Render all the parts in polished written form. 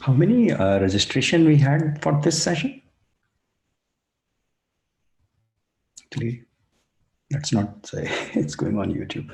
How many registration we had for this session? Actually, let's not say it's going on YouTube.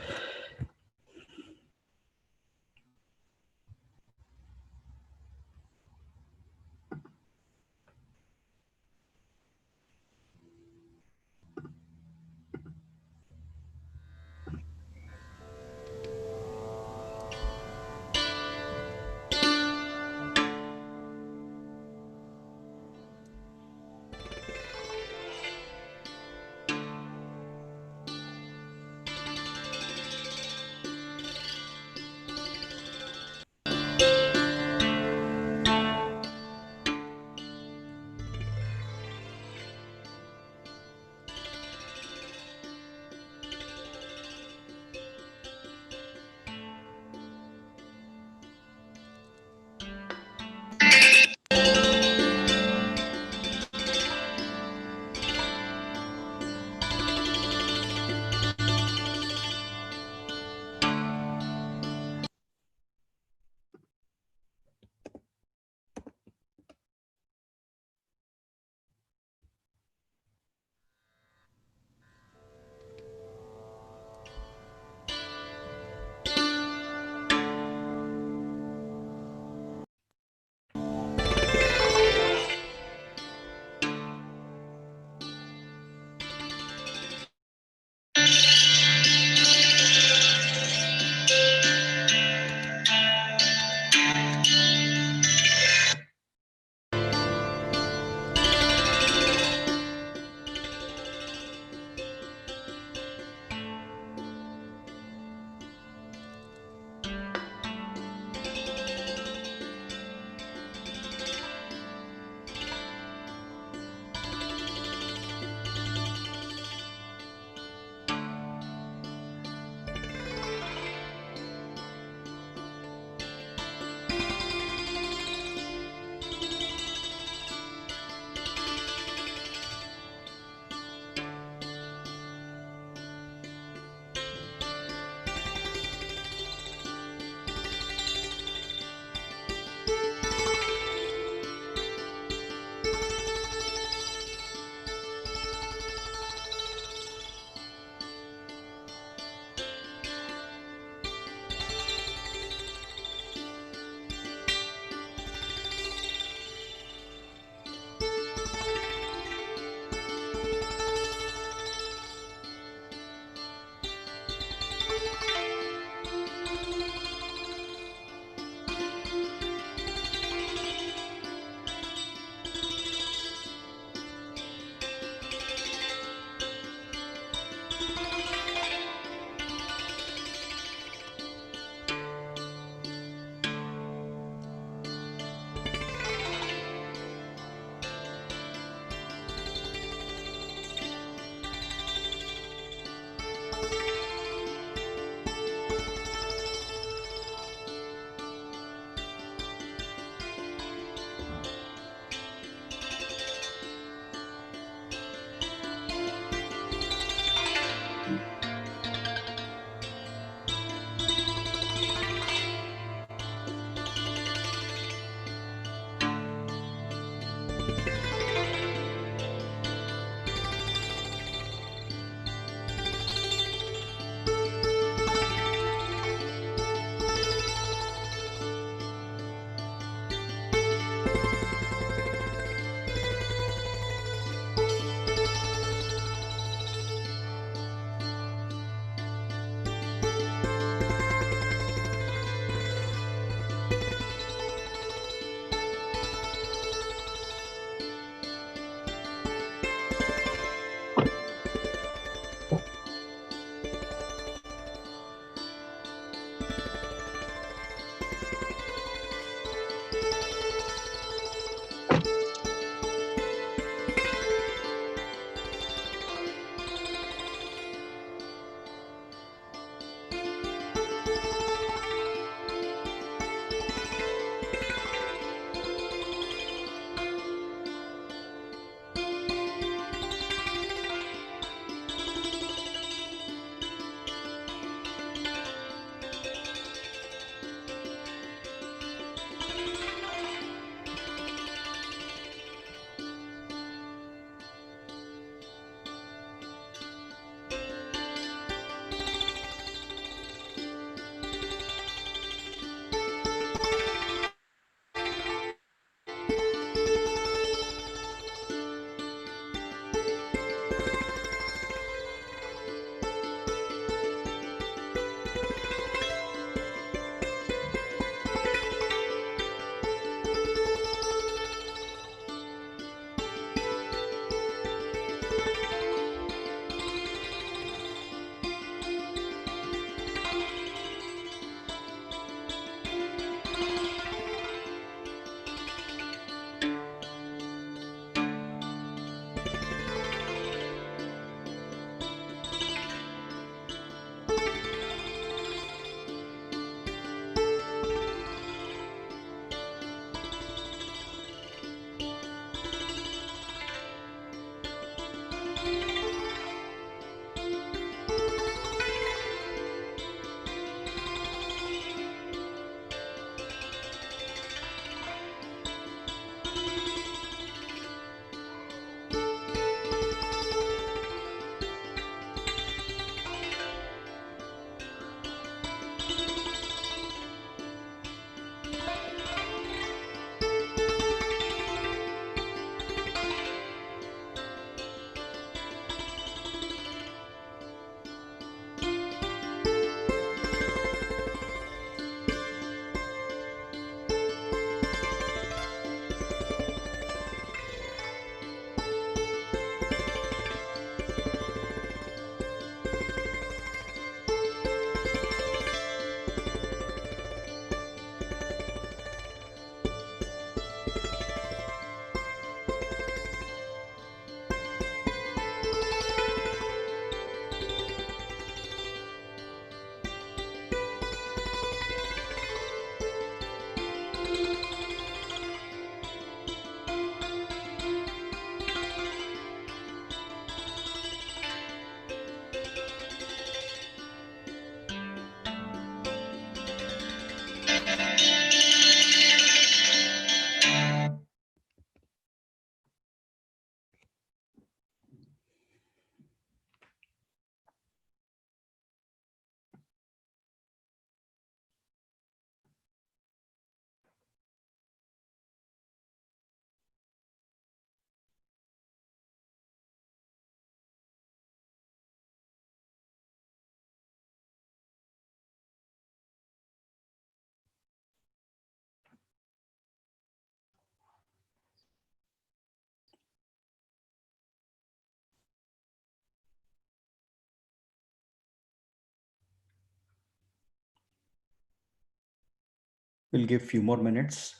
We'll give few more minutes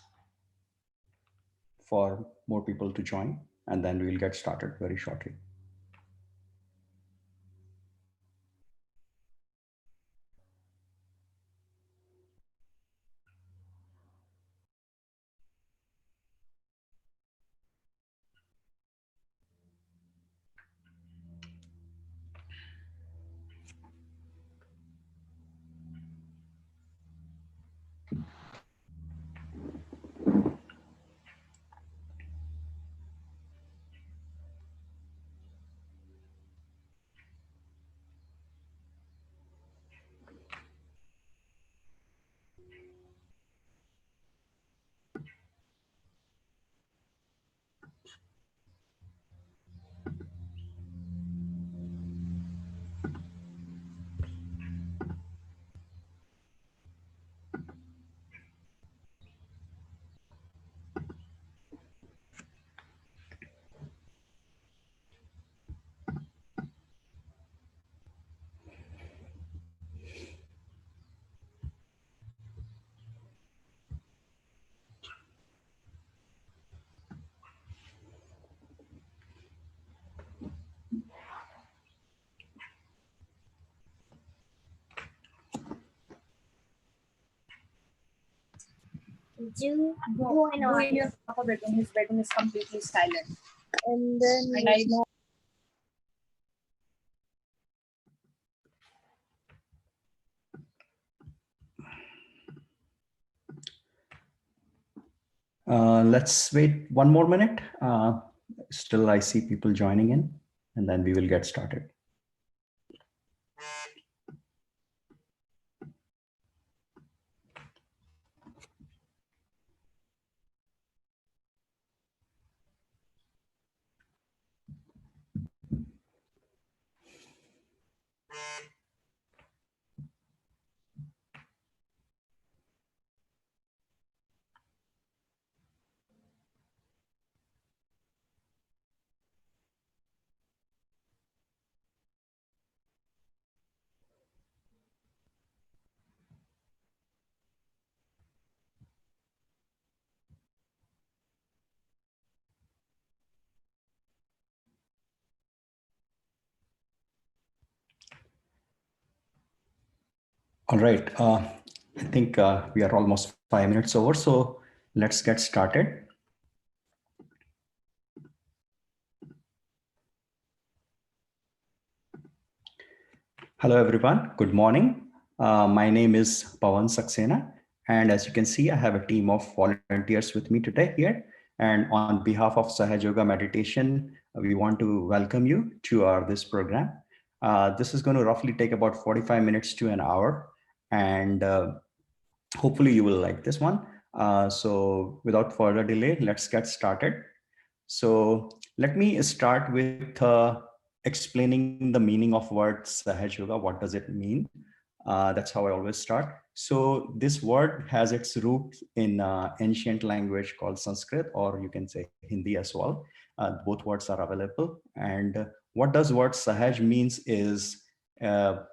for more people to join, and then we'll get started very shortly. Go in your upper bedroom. His bedroom is completely silent. And I know. Let's wait one more minute. Still, I see people joining in, and then we will get started. All right. I think we are almost 5 minutes over, so let's get started. Hello, everyone. Good morning. My name is Pawan Saxena, and as you can see, I have a team of volunteers with me today here. And on behalf of Sahaja Yoga Meditation, we want to welcome you to this program. This is going to roughly take about 45 minutes to an hour, and hopefully you will like this one. So without further delay, let's get started. So let me start with explaining the meaning of word Sahaj Yoga. What does it mean? That's how I always start. So this word has its roots in ancient language called Sanskrit, or you can say Hindi as well. Both words are available. And what does word Sahaj means is there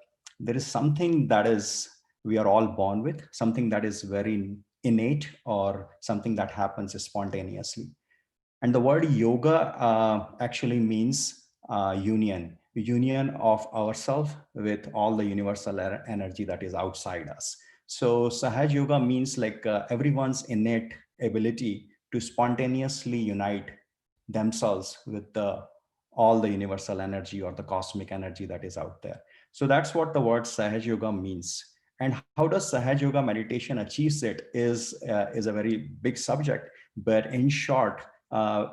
is something that is we are all born with, something that is very innate or something that happens spontaneously. And the word yoga actually means union of ourself with all the universal energy that is outside us. So Sahaj Yoga means like everyone's innate ability to spontaneously unite themselves with all the universal energy or the cosmic energy that is out there. So that's what the word Sahaj Yoga means. And how does Sahaj Yoga meditation achieves it is a very big subject. But in short,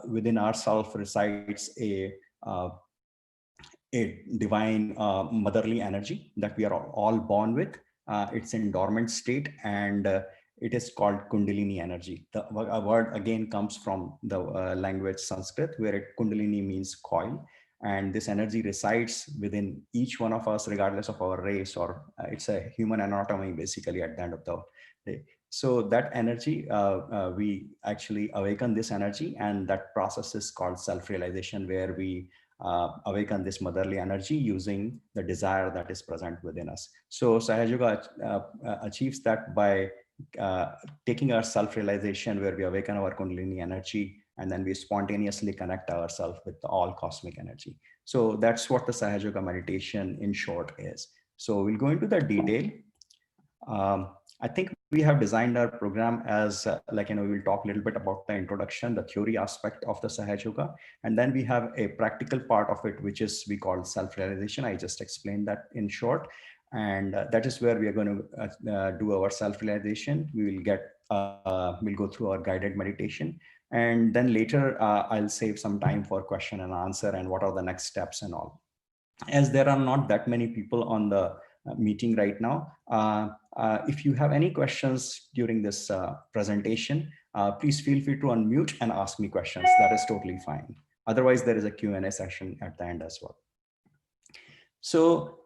within ourself resides a divine motherly energy that we are all born with. It's in dormant state, and it is called Kundalini energy. The word again comes from the language Sanskrit, where Kundalini means coil. And this energy resides within each one of us, regardless of our race, or it's a human anatomy, basically, at the end of the day. So that energy, we actually awaken this energy, and that process is called self-realization, where we awaken this motherly energy using the desire that is present within us. So Sahaj Yoga achieves that by taking our self-realization where we awaken our Kundalini energy and then we spontaneously connect ourselves with all cosmic energy. So that's what the Sahaja Yoga meditation in short is. So we'll go into the detail. I think we have designed our program as we'll talk a little bit about the introduction, the theory aspect of the Sahaja Yoga, and then we have a practical part of it, which is we call self-realization. I just explained that in short, and that is where we are going to do our self-realization. We'll go through our guided meditation, and then later I'll save some time for question and answer and what are the next steps and all. As there are not that many people on the meeting right now, if you have any questions during this presentation, please feel free to unmute and ask me questions. That is totally fine. Otherwise, there is a Q&A session at the end as well. So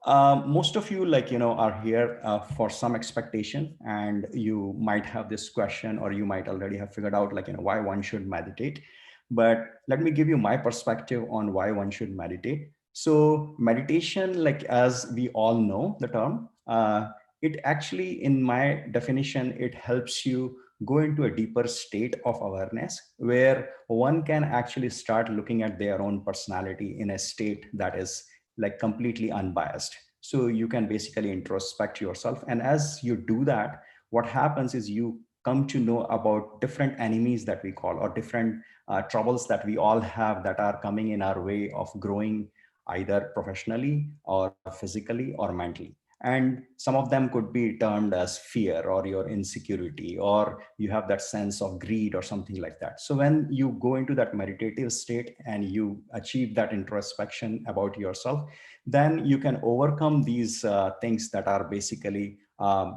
most of you, are here for some expectation, and you might have this question, or you might already have figured out, why one should meditate. But let me give you my perspective on why one should meditate. So meditation, as we all know the term, it actually, in my definition, it helps you go into a deeper state of awareness where one can actually start looking at their own personality in a state that is completely unbiased. So you can basically introspect yourself. And as you do that, what happens is you come to know about different enemies that we call, or different troubles that we all have that are coming in our way of growing either professionally or physically or mentally. And some of them could be termed as fear or your insecurity, or you have that sense of greed or something like that. So when you go into that meditative state and you achieve that introspection about yourself, then you can overcome these things that are basically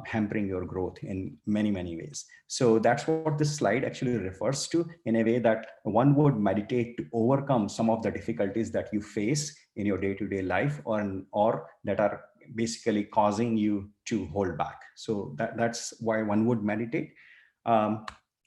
hampering your growth in many, many ways. So that's what this slide actually refers to, in a way that one would meditate to overcome some of the difficulties that you face in your day-to-day life, or that are basically causing you to hold back. So that's why one would meditate.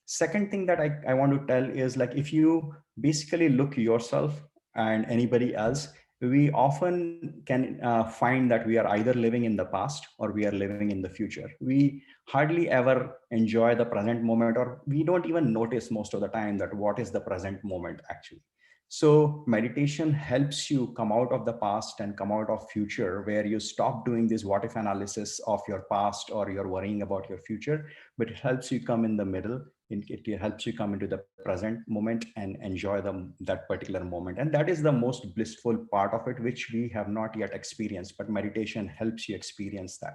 Second thing that I want to tell is, if you basically look yourself and anybody else, we often can find that we are either living in the past or we are living in the future. We hardly ever enjoy the present moment, or we don't even notice most of the time that what is the present moment actually. So meditation helps you come out of the past and come out of future, where you stop doing this what if analysis of your past, or you're worrying about your future, but it helps you come in the middle. It helps you come into the present moment and enjoy that particular moment. And that is the most blissful part of it, which we have not yet experienced, but meditation helps you experience that.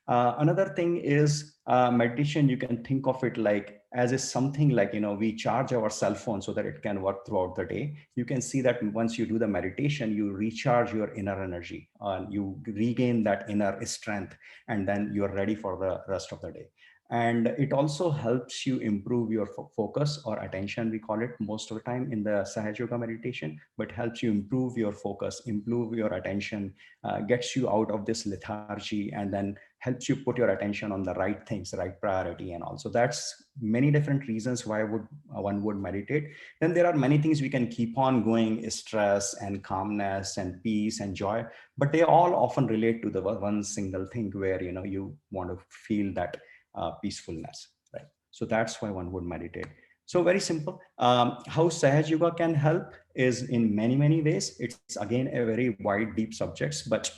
Another thing is meditation, you can think of it as is something we charge our cell phone so that it can work throughout the day. You can see that once you do the meditation, you recharge your inner energy, you regain that inner strength, and then you're ready for the rest of the day. And it also helps you improve your focus or attention, we call it most of the time in the Sahaja Yoga meditation, but helps you improve your focus, improve your attention, gets you out of this lethargy, and then helps you put your attention on the right things, right priority. And also that's many different reasons why one would meditate. Then there are many things we can keep on going: stress and calmness and peace and joy, but they all often relate to the one single thing where you want to feel that peacefulness, right? So that's why one would meditate. So very simple. How Sahaj Yoga can help is in many, many ways. It's again a very wide, deep subjects, but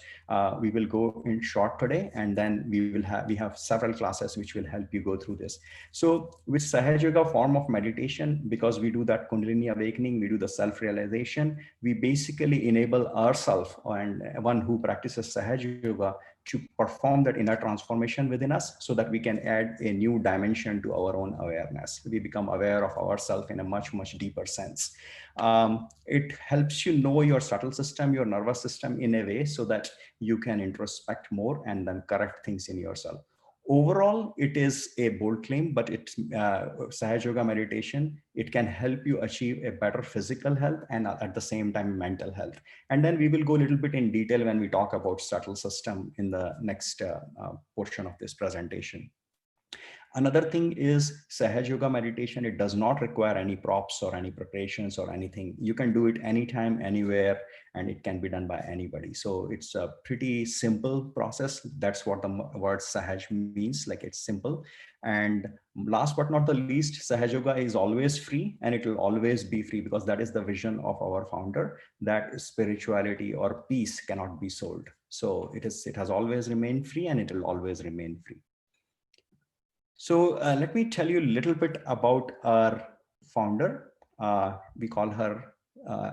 we will go in short today, and then we have several classes which will help you go through this. So with Sahaj Yoga form of meditation, because we do that Kundalini awakening, we do the self-realization, we basically enable ourselves and one who practices Sahaj Yoga to perform that inner transformation within us, so that we can add a new dimension to our own awareness. We become aware of ourselves in a much, much deeper sense. It helps you know your subtle system, your nervous system in a way so that you can introspect more and then correct things in yourself. Overall, it is a bold claim, but it's Sahaj Yoga meditation. It can help you achieve a better physical health and at the same time mental health. And then we will go a little bit in detail when we talk about subtle system in the next portion of this presentation. Another thing is Sahaj Yoga meditation. It does not require any props or any preparations or anything. You can do it anytime, anywhere, and it can be done by anybody. So it's a pretty simple process. That's what the word Sahaj means. Like it's simple. And last but not the least, Sahaj Yoga is always free, and it will always be free, because that is the vision of our founder, that spirituality or peace cannot be sold. So it has always remained free, and it will always remain free. So let me tell you a little bit about our founder. We call her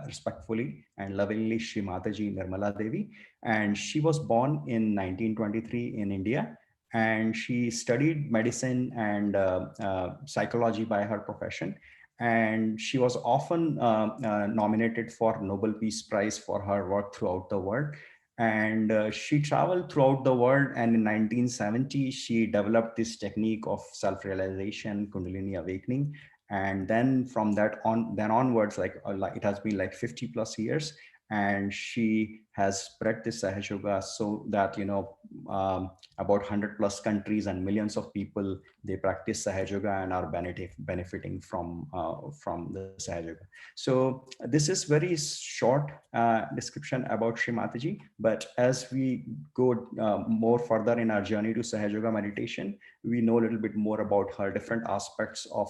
respectfully and lovingly Shri Mataji Nirmala Devi. And she was born in 1923 in India. And she studied medicine and psychology by her profession. And she was often nominated for Nobel Peace Prize for her work throughout the world. And she traveled throughout the world, and in 1970 she developed this technique of self-realization, kundalini awakening. And then from that on then onwards, like it has been like 50 plus years, and she has spread this Sahaj Yoga so that about 100 plus countries and millions of people, they practice Sahaj Yoga and are benefiting from the Sahaj Yoga. So this is very short description about Shri Mataji, but as we go more further in our journey to Sahaj Yoga meditation, we know a little bit more about her different aspects of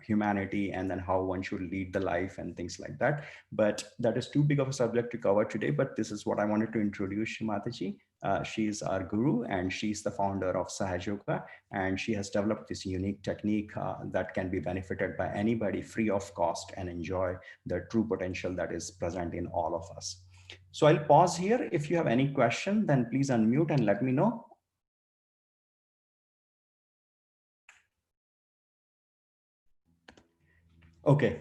humanity, and then how one should lead the life and things like that. But that is too big of a subject to cover today, but this is what I wanted to introduce Shri Mataji. She is our guru, and she's the founder of Sahaj Yoga, and she has developed this unique technique that can be benefited by anybody free of cost, and enjoy the true potential that is present in all of us. So I'll pause here. If you have any question, then please unmute and let me know. Okay,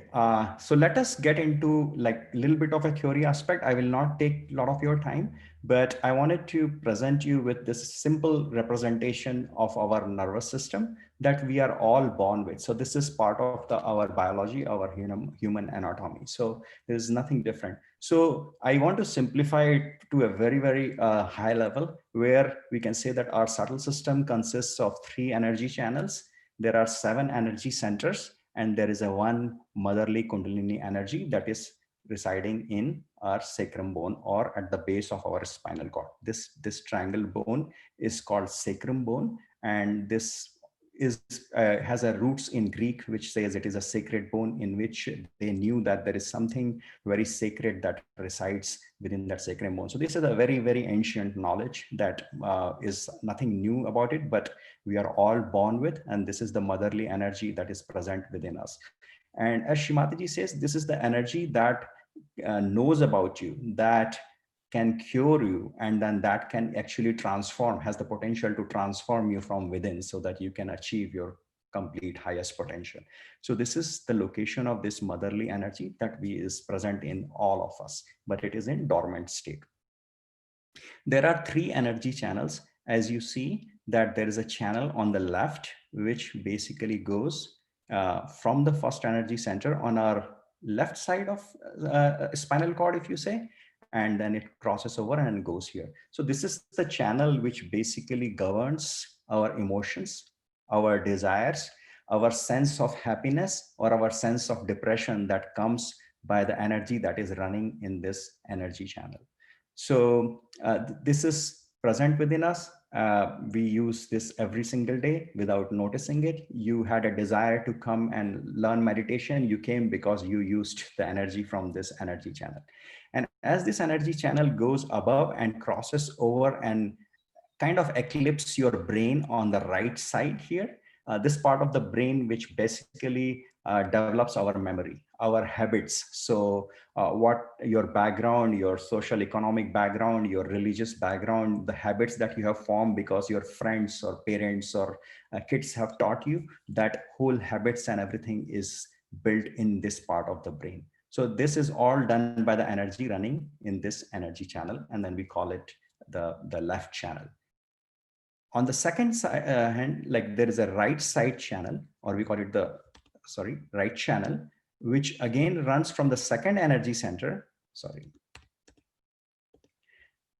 so let us get into like a little bit of a theory aspect. I will not take a lot of your time, but I wanted to present you with this simple representation of our nervous system that we are all born with. So this is part of our biology, our human anatomy. So there's nothing different. So I want to simplify it to a very, very high level, where we can say that our subtle system consists of 3 energy channels. There are 7 energy centers, and there is a one motherly kundalini energy that is residing in our sacrum bone, or at the base of our spinal cord. This triangle bone is called sacrum bone, and this is has a roots in Greek, which says it is a sacred bone, in which they knew that there is something very sacred that resides within that sacrum bone. So this is a very, very ancient knowledge that is nothing new about it, but we are all born with, and this is the motherly energy that is present within us. And as Shri Mataji says, this is the energy that knows about you, that can cure you, and then that can actually transform, has the potential to transform you from within, so that you can achieve your complete highest potential. So this is the location of this motherly energy that is present in all of us, but it is in dormant state. There are 3 energy channels. As you see that there is a channel on the left, which basically goes from the first energy center on our left side of spinal cord, if you say, and then it crosses over and goes here. So this is the channel which basically governs our emotions, our desires, our sense of happiness, or our sense of depression that comes by the energy that is running in this energy channel. So this is present within us. We use this every single day without noticing it. You had a desire to come and learn meditation. You came because you used the energy from this energy channel. And as this energy channel goes above and crosses over and kind of eclipse your brain on the right side here, this part of the brain which basically develops our memory, our habits. So what your background, your social economic background, your religious background, the habits that you have formed because your friends or parents or kids have taught you, that whole habits and everything is built in this part of the brain. So this is all done by the energy running in this energy channel, and then we call it the left channel. On the second side hand, like there is a right side channel, or we call it the right channel, which again runs from the second energy center,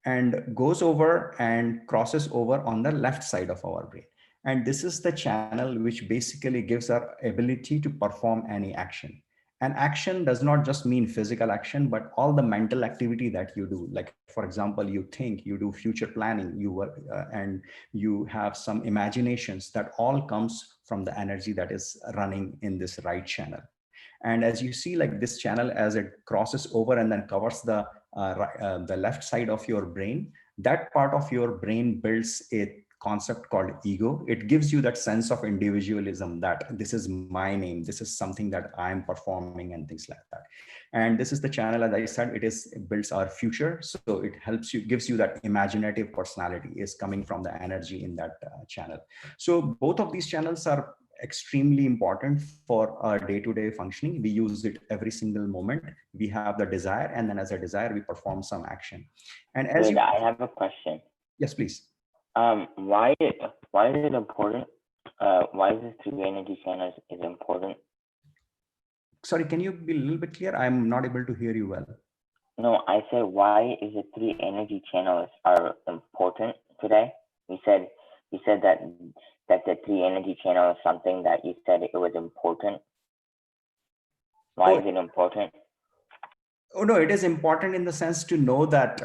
and goes over and crosses over on the left side of our brain. And this is the channel which basically gives our ability to perform any action. And action does not just mean physical action, but all the mental activity that you do. Like, for example, you think, you do future planning, you work, and you have some imaginations. That all comes from the energy that is running in this right channel. And as you see, like this channel, as it crosses over and then covers the left side of your brain, that part of your brain builds a concept called ego. It gives you that sense of individualism, that this is my name, this is something that I'm performing and things like that. And this is the channel, as I said, it builds our future. So it helps you, gives you that imaginative personality is coming from the energy in that channel. So both of these channels are extremely important for our day-to-day functioning. We use it every single moment. We have the desire, and then as a desire, we perform some action. And as you, Wait, I have a question. yes, please. Why is it important? Why is this three energy channels is important? Sorry, can you be a little bit clear? I'm not able to hear you well. No, I said why is the three energy channels are important today? You said that the three energy channel is something that you said it was important. Why is it important? Oh no, it is important in the sense to know that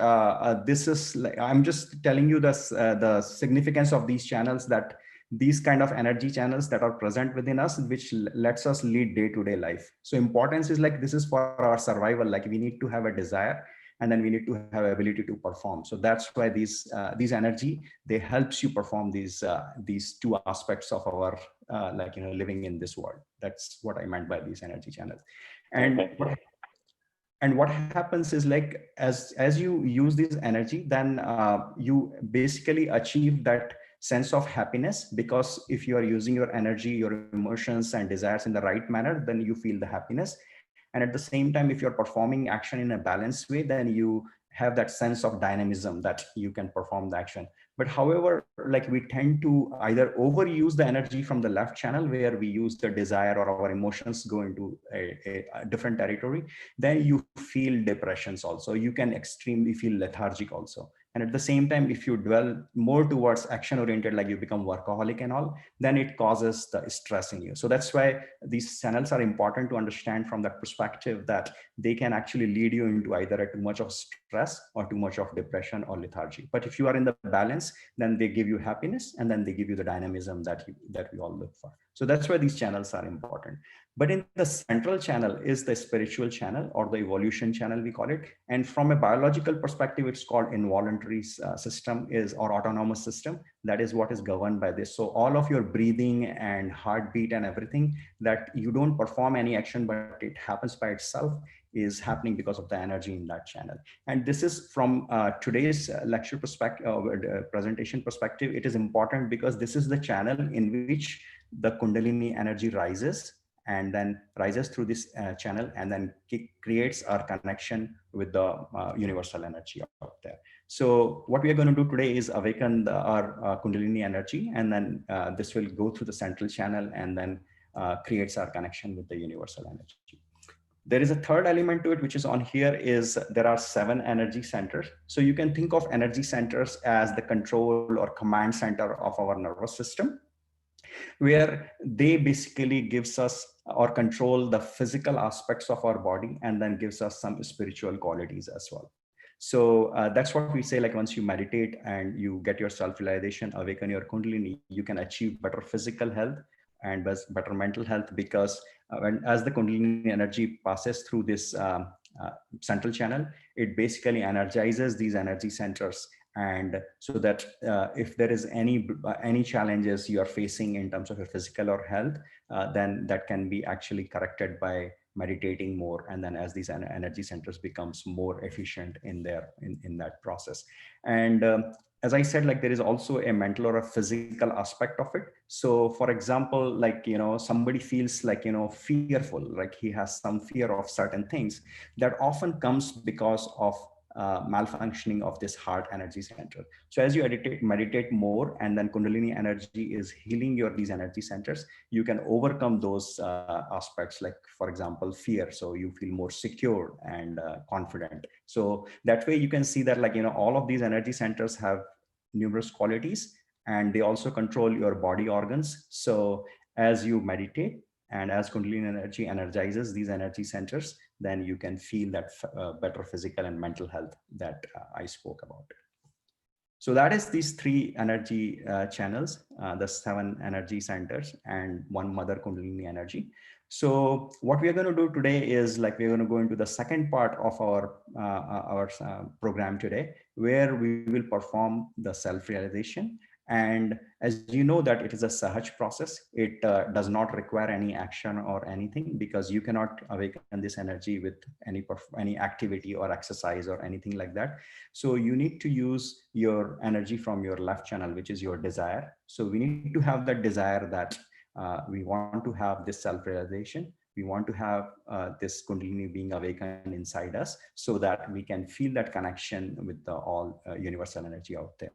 this is like, I'm just telling you the significance of these channels, that these kind of energy channels that are present within us, which lets us lead day-to-day life. So importance is like, this is for our survival. Like we need to have a desire, and then we need to have ability to perform. So that's why these energy, they helps you perform these two aspects of our like, living in this world. That's what I meant by these energy channels. And what happens is like, as you use this energy, then you basically achieve that sense of happiness, because if you are using your energy, your emotions and desires in the right manner, then you feel the happiness. And at the same time, if you're performing action in a balanced way, then you have that sense of dynamism that you can perform the action. But however, like we tend to either overuse the energy from the left channel, where we use the desire or our emotions go into a different territory, then you feel depressions also. You can extremely feel lethargic also. And at the same time, if you dwell more towards action oriented, like you become workaholic and all, then it causes the stress in you. So that's why these channels are important to understand from that perspective, that they can actually lead you into either a too much of stress or too much of depression or lethargy. But if you are in the balance, then they give you happiness, and then they give you the dynamism that we all look for. So that's why these channels are important. But in the central channel is the spiritual channel, or the evolution channel, we call it. And from a biological perspective, it's called involuntary system, is or autonomous system. That is what is governed by this. So all of your breathing and heartbeat and everything, that you don't perform any action, but it happens by itself, is happening because of the energy in that channel. And this is from today's lecture perspective, presentation perspective, it is important because this is the channel in which the Kundalini energy rises, and then rises through this channel, and then creates our connection with the universal energy out there. So what we are going to do today is awaken our Kundalini energy, and then this will go through the central channel, and then creates our connection with the universal energy. There is a third element to it, which is on here, is there are 7 energy centers. So you can think of energy centers as the control or command center of our nervous system, where they basically gives us or control the physical aspects of our body, and then gives us some spiritual qualities as well. So that's what we say, like once you meditate and you get your self-realization, awaken your Kundalini, you can achieve better physical health and better mental health, because as the Kundalini energy passes through this central channel, it basically energizes these energy centers. And so that if there is any challenges you are facing in terms of your physical or health, then that can be actually corrected by meditating more. And then as these energy centers becomes more efficient in that process. And as I said, like there is also a mental or a physical aspect of it. So for example, like, somebody feels like, fearful, like he has some fear of certain things, that often comes because of malfunctioning of this heart energy center. So as you meditate more, and then Kundalini energy is healing these energy centers, you can overcome those aspects, like for example, fear. So you feel more secure and confident. So that way you can see that, like, all of these energy centers have numerous qualities, and they also control your body organs. So as you meditate and as Kundalini energy energizes these energy centers, then you can feel that better physical and mental health that I spoke about. So that is these three energy channels, the 7 energy centers and 1 mother Kundalini energy. So what we are going to do today is, like, we're going to go into the second part of our program today, where we will perform the self-realization. And as you know that it is a Sahaj process, it does not require any action or anything, because you cannot awaken this energy with any activity or exercise or anything like that. So you need to use your energy from your left channel, which is your desire. So we need to have that desire that we want to have this self-realization. We want to have this Kundalini being awakened inside us, so that we can feel that connection with the all universal energy out there.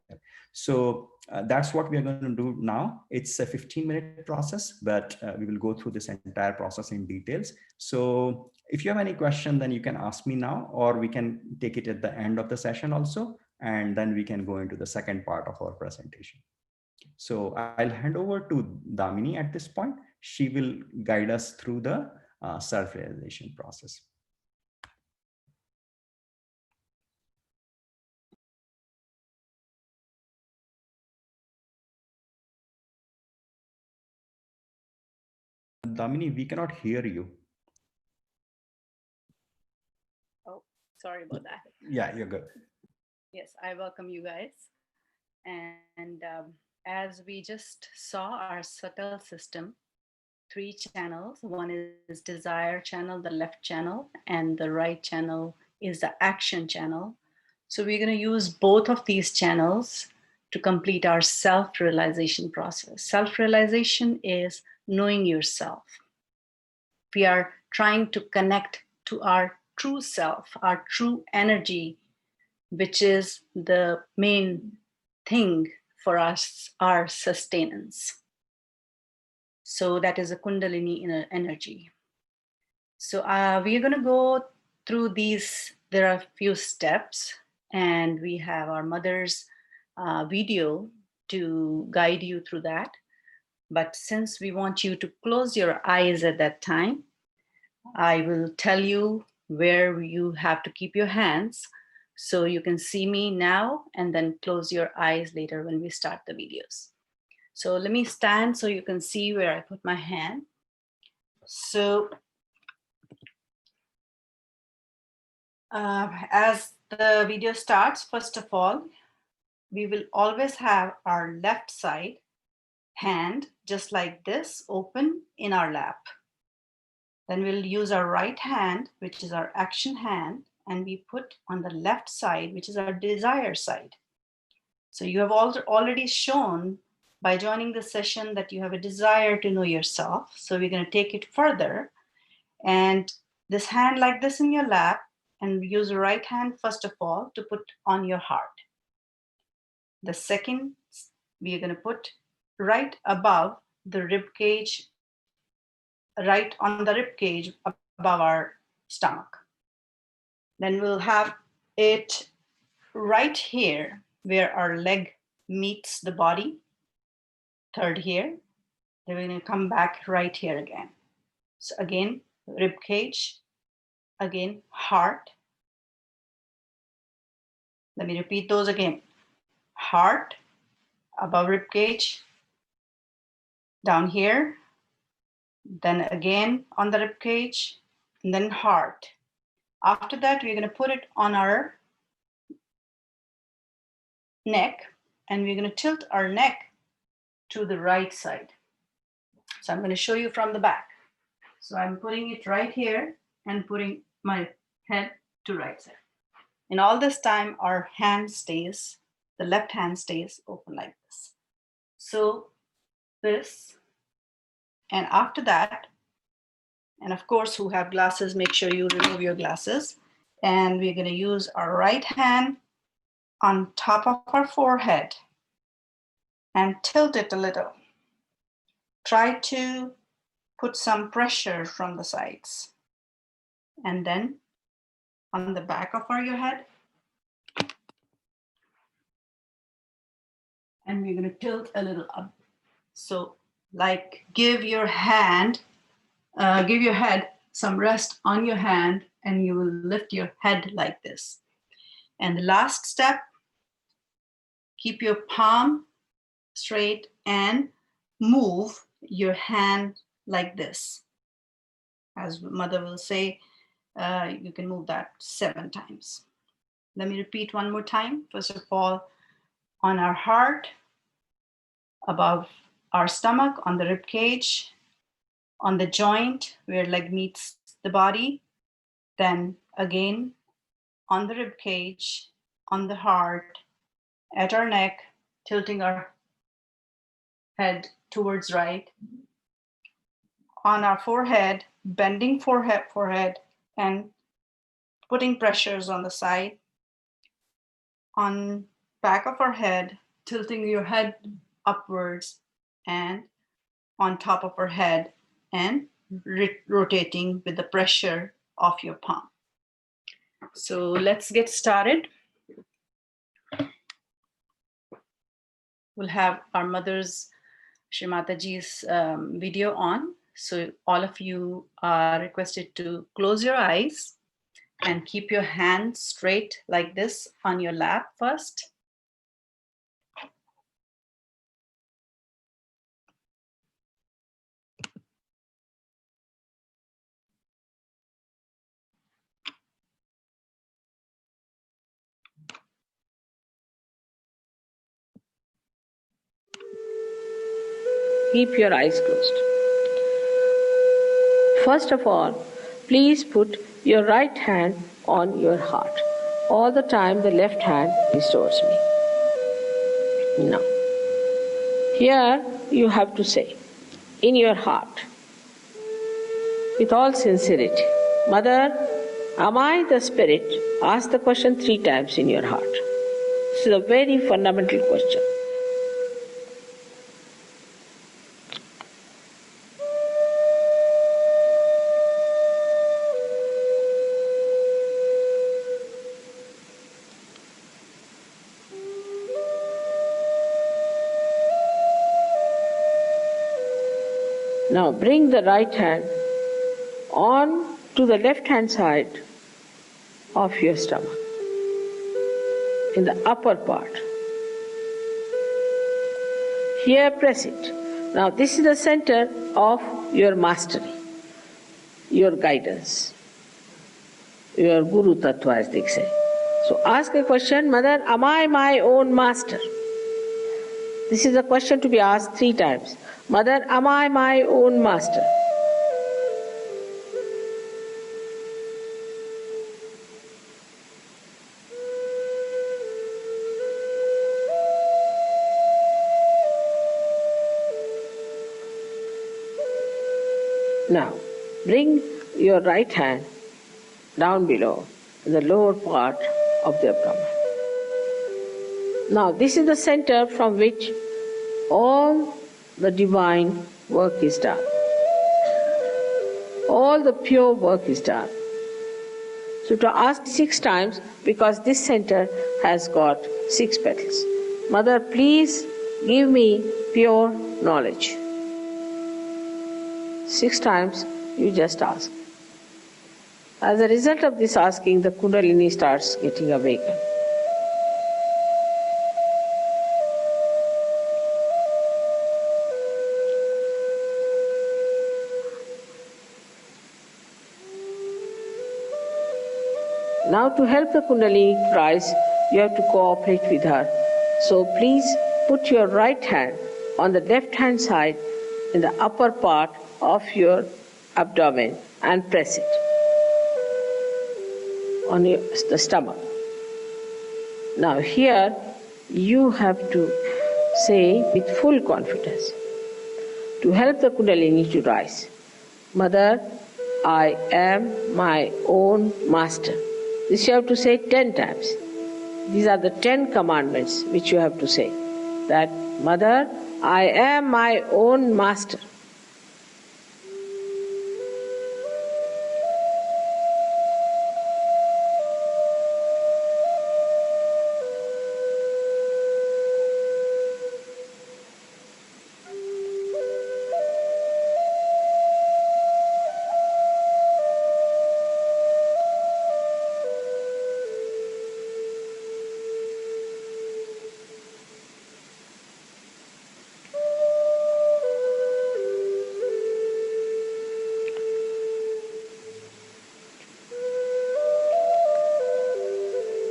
So that's what we are going to do now. It's a 15-minute process, but we will go through this entire process in details. So if you have any question, then you can ask me now, or we can take it at the end of the session also, and then we can go into the second part of our presentation. So I'll hand over to Damini at this point. She will guide us through the self-realization process. Damini, we cannot hear you. Oh, sorry about that. Yeah, you're good. Yes, I welcome you guys. And as we just saw our subtle system, 3 channels. One is desire channel, the left channel, and the right channel is the action channel. So we're going to use both of these channels to complete our self-realization process. Self-realization is knowing yourself. We are trying to connect to our true self, our true energy, which is the main thing for us, our sustenance. So that is a Kundalini energy. So we are going to go through these. There are a few steps, and we have our mother's video to guide you through that. But since we want you to close your eyes at that time, I will tell you where you have to keep your hands, so you can see me now and then close your eyes later when we start the videos. So let me stand so you can see where I put my hand. So as the video starts, first of all, we will always have our left side hand just like this, open in our lap. Then we'll use our right hand, which is our action hand, and we put on the left side, which is our desire side. So you have already shown by joining the session that you have a desire to know yourself. So we're going to take it further, and this hand like this in your lap, and use the right hand first of all to put on your heart. The second, we are going to put right above the rib cage, right on the rib cage above our stomach. Then we'll have it right here where our leg meets the body. Third here. Then we're going to come back right here again. So again, rib cage, again, heart. Let me repeat those again. Heart, above rib cage, down here, then again on the rib cage, and then heart. After that, we're going to put it on our neck, and we're going to tilt our neck to the right side. So I'm going to show you from the back. So I'm putting it right here and putting my head to right side. And all this time, our hand stays, the left hand stays open like this. So this, and after that, and of course, who have glasses, make sure you remove your glasses. And we're going to use our right hand on top of our forehead and tilt it a little. Try to put some pressure from the sides. And then on the back of your head. and we're going to tilt a little up. So like give your head some rest on your hand, and you will lift your head like this. And the last step, keep your palm straight and move your hand like this. As mother will say, you can move that 7 times. Let me repeat one more time. First of all, on our heart, above our stomach, on the rib cage, on the joint where leg meets the body, then again on the rib cage, on the heart, at our neck, tilting our head towards right, on our forehead, bending forehead, and putting pressures on the side, on back of our head, tilting your head upwards, and on top of our head, and rotating with the pressure of your palm. So let's get started. We'll have our mother's, Shrimataji's video on. So all of you are requested to close your eyes and keep your hands straight like this on your lap first. Keep your eyes closed. First of all, please put your right hand on your heart. All the time the left hand is towards me. Now, here you have to say, in your heart, with all sincerity, Mother, am I the spirit? Ask the question 3 times in your heart. This is a very fundamental question. Now bring the right hand on to the left hand side of your stomach, in the upper part. Here press it. Now this is the center of your mastery, your guidance, your Guru Tattva as they say. So ask a question, Mother, am I my own master? This is a question to be asked 3 times. Mother, am I my own master? Now, bring your right hand down below, in the lower part of the abdomen. Now, this is the center from which all the divine work is done. All the pure work is done. So to ask 6 times, because this center has got 6 petals. Mother, please give me pure knowledge. 6 times you just ask. As a result of this asking, the Kundalini starts getting awakened. Now to help the Kundalini rise, you have to cooperate with her. So please put your right hand on the left hand side in the upper part of your abdomen and press it on the stomach. Now here you have to say with full confidence, to help the Kundalini to rise, Mother, I am my own master. This you have to say 10 times. These are the 10 commandments which you have to say. That, Mother, I am my own master.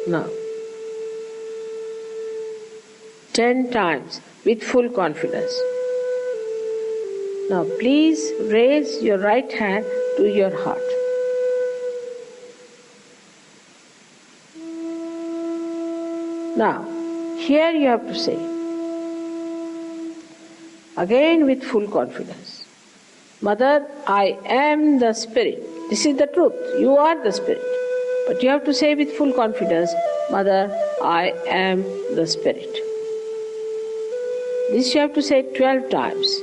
Now, 10 times with full confidence. Now, please raise your right hand to your heart. Now, here you have to say, again with full confidence, Mother, I am the Spirit. This is the truth. You are the Spirit. But you have to say with full confidence, Mother, I am the Spirit. This you have to say 12 times.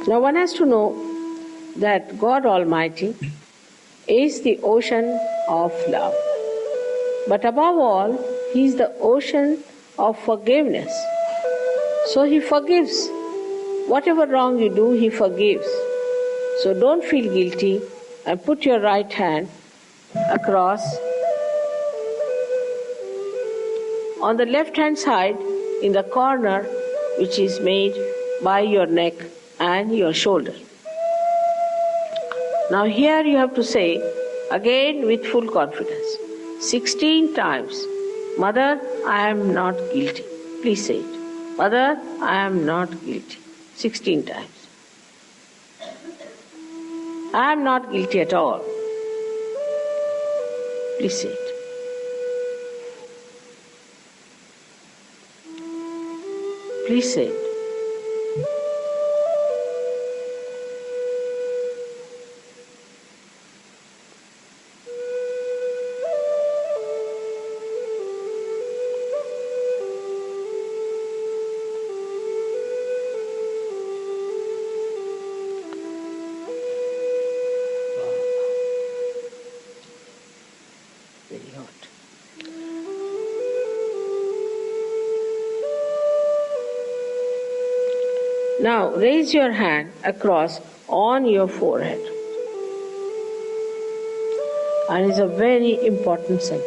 Now one has to know that God Almighty is the ocean of love. But above all, He is the ocean of forgiveness. So He forgives. Whatever wrong you do, He forgives. So don't feel guilty and put your right hand across. On the left hand side, in the corner which is made by your neck and your shoulder. Now here you have to say, again with full confidence, 16 times, Mother, I am not guilty. Please say it. Mother, I am not guilty. 16 times. I am not guilty at all. Please say it. Please say it. Very hot. Now raise your hand across on your forehead. And it's a very important center.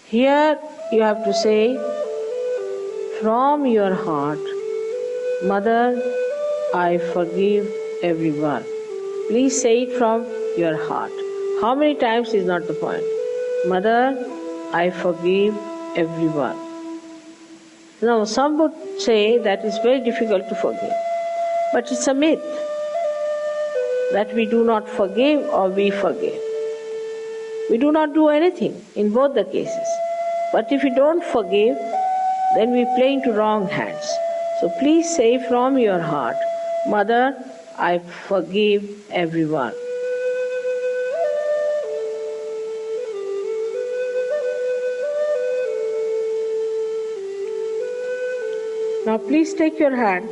Here you have to say from your heart, Mother, I forgive everyone. Please say it from your heart. How many times is not the point. Mother, I forgive everyone. Now, some would say that it's very difficult to forgive. But it's a myth that we do not forgive or we forgive. We do not do anything in both the cases. But if we don't forgive, then we play into wrong hands. So please say from your heart, Mother, I forgive everyone. Now please take your hand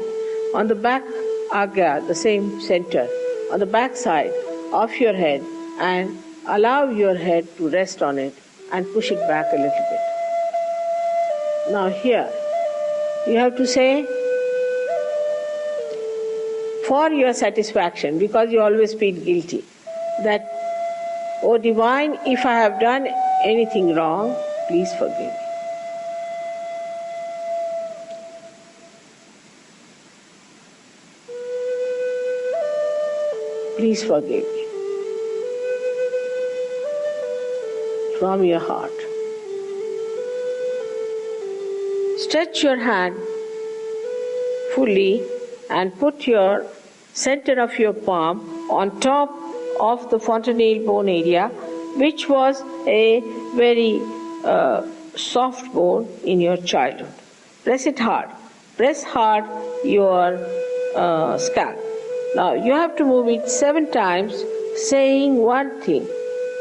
on the back agya, the same center, on the back side of your head and allow your head to rest on it and push it back a little bit. Now here, you have to say, for your satisfaction, because you always feel guilty, that, O Divine, if I have done anything wrong, please forgive me. Please forgive me. From your heart. Stretch your hand fully and put your center of your palm on top of the fontanelle bone area, which was a very soft bone in your childhood. Press it hard. Press hard your scalp. Now you have to move it 7 times, saying one thing,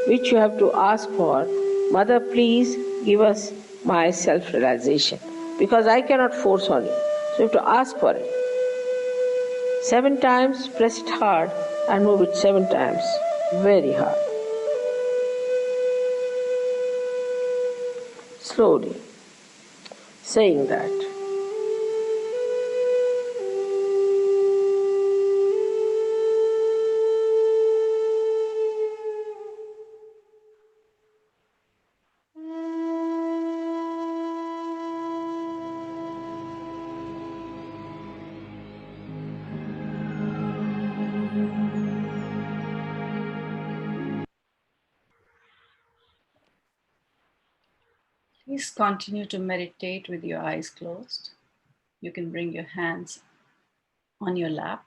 which you have to ask for. Mother, please give us my self-realization, because I cannot force on you. So you have to ask for it. 7 times, press it hard and move it 7 times, very hard. slowly, saying that. Please continue to meditate with your eyes closed. You can bring your hands on your lap.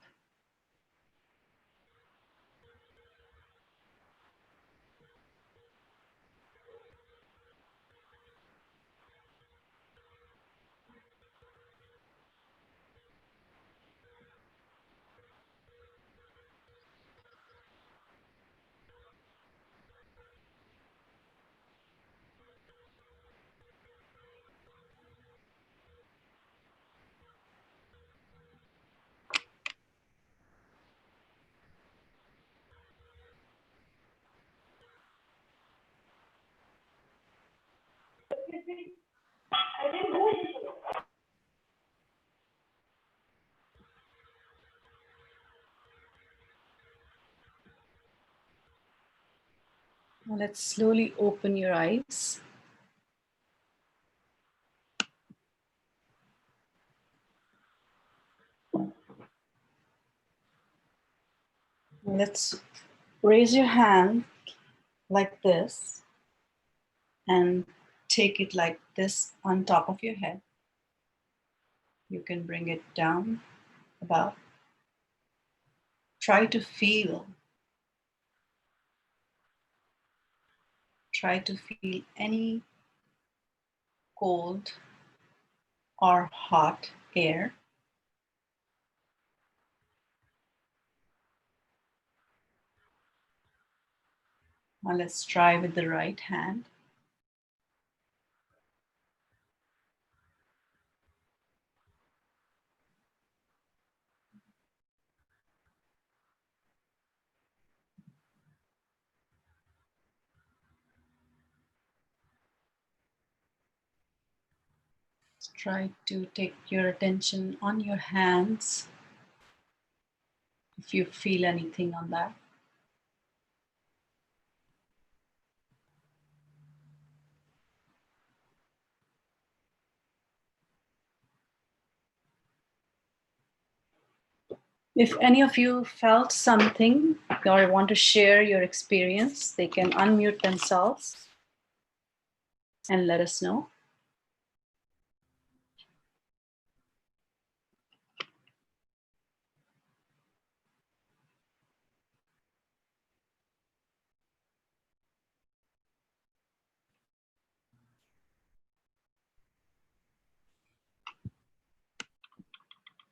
Now let's slowly open your eyes. Now let's raise your hand like this and take it like this on top of your head. You can bring it down about. Try to feel any cold or hot air. Now let's try with the right hand. Try to take your attention on your hands if you feel anything on that. If any of you felt something or want to share your experience, they can unmute themselves and let us know.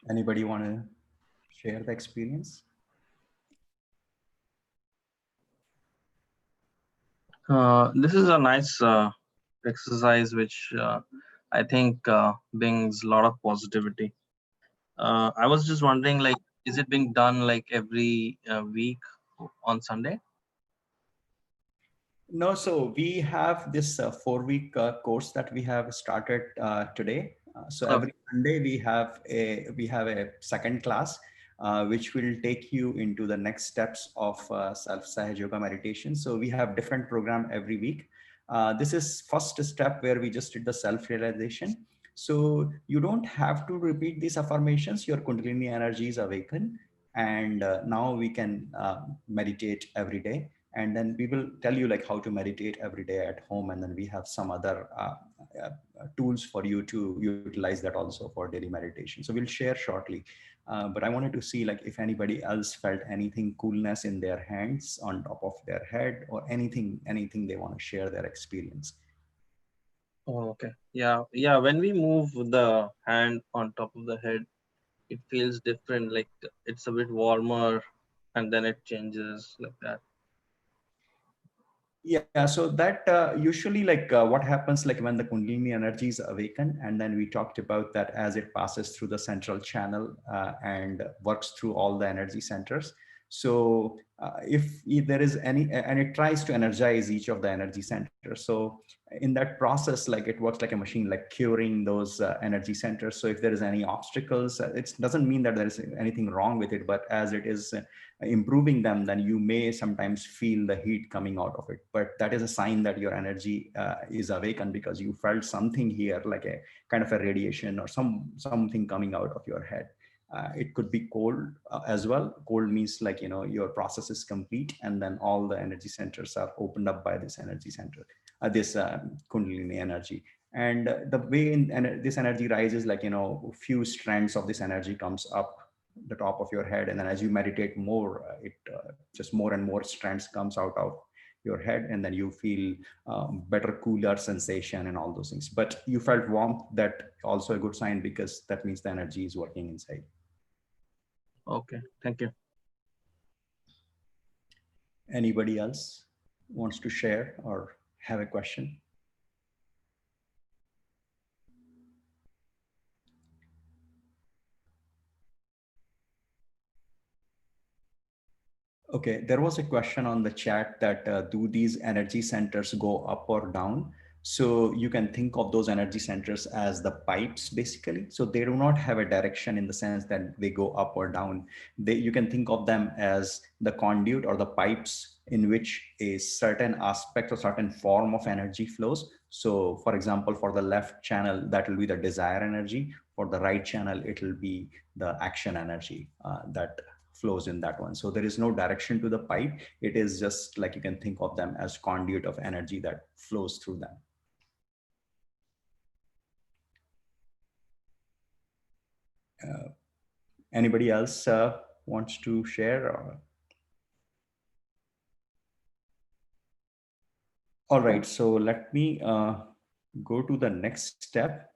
Anybody want to share the experience? This is a nice exercise which I think brings a lot of positivity. I was just wondering, like, is it being done like every week on Sunday? No, so we have this 4-week course that we have started today. So Okay. every Sunday we have a second class, which will take you into the next steps of self Sahaja yoga meditation. So we have different program every week. This is first step where we just did the self realization. So you don't have to repeat these affirmations. Your Kundalini energy is awakened, and now we can meditate every day, and then we will tell you like how to meditate every day at home, and then we have some other tools for you to utilize that also for daily meditation. So we'll share shortly, but I wanted to see like if anybody else felt anything coolness in their hands, on top of their head, or anything they want to share their experience. Oh, okay. Yeah. When we move the hand on top of the head, it feels different. Like it's a bit warmer, and then it changes like that. Yeah, so that usually like what happens like when the Kundalini energy is awakened, and then we talked about that as it passes through the central channel and works through all the energy centers. So if there is any, and it tries to energize each of the energy centers. So in that process, like it works like a machine, like curing those energy centers. So if there is any obstacles, it doesn't mean that there is anything wrong with it, but as it is improving them, then you may sometimes feel the heat coming out of it. But that is a sign that your energy is awakened, because you felt something here, like a kind of a radiation or something coming out of your head. It could be cold as well. Cold means, like, your process is complete, and then all the energy centers are opened up by this energy center, this Kundalini energy. And the way this energy rises, like, few strands of this energy comes up the top of your head, and then as you meditate more, it just more and more strands comes out of your head, and then you feel better, cooler sensation and all those things. But you felt warmth, that also a good sign, because that means the energy is working inside. Okay, thank you. Anybody else wants to share or have a question? Okay, there was a question on the chat that do these energy centers go up or down? So you can think of those energy centers as the pipes, basically. So they do not have a direction in the sense that they go up or down. You can think of them as the conduit or the pipes in which a certain aspect or certain form of energy flows. So for example, for the left channel, that will be the desire energy. For the right channel, it will be the action energy that flows in that one. So there is no direction to the pipe. It is just like, you can think of them as conduit of energy that flows through them. Anybody else wants to share? All right, so let me go to the next step.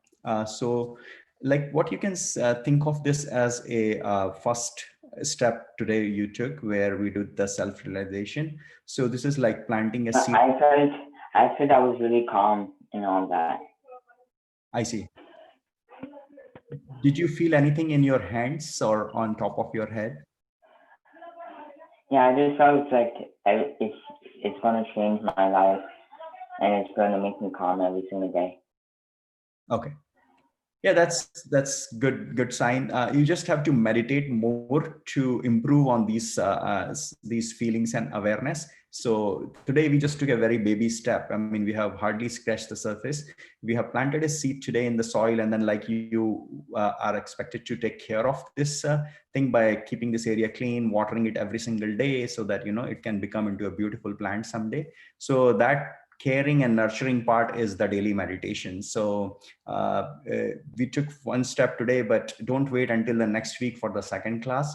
So like, what you can think of this as a first step today you took, where we did the self-realization. So this is like planting a seed. I felt I was really calm and all that. I see. Did you feel anything in your hands or on top of your head? Yeah, I just felt like it's gonna change my life, and it's gonna make me calm every single day. Okay. Yeah, that's good sign. You just have to meditate more to improve on these feelings and awareness. So today we just took a very baby step. I mean, we have hardly scratched the surface. We have planted a seed today in the soil, and then like you are expected to take care of this thing by keeping this area clean, watering it every single day, so that it can become into a beautiful plant someday. So that caring and nurturing part is the daily meditation. So we took one step today, but don't wait until the next week for the second class,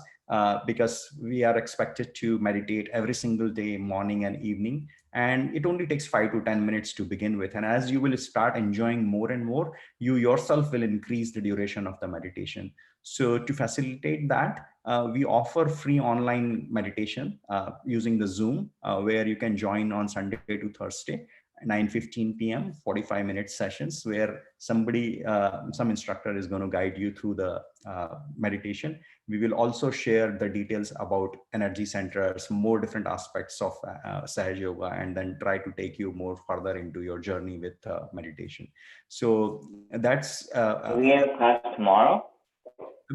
because we are expected to meditate every single day, morning and evening. And it only takes 5 to 10 minutes to begin with. And as you will start enjoying more and more, you yourself will increase the duration of the meditation. So to facilitate that, we offer free online meditation using the Zoom, where you can join on Sunday to Thursday, 9:15 p.m., 45-minute sessions, where some instructor is going to guide you through the meditation. We will also share the details about energy centers, more different aspects of Sahaja Yoga, and then try to take you more further into your journey with meditation. So that's We have class tomorrow.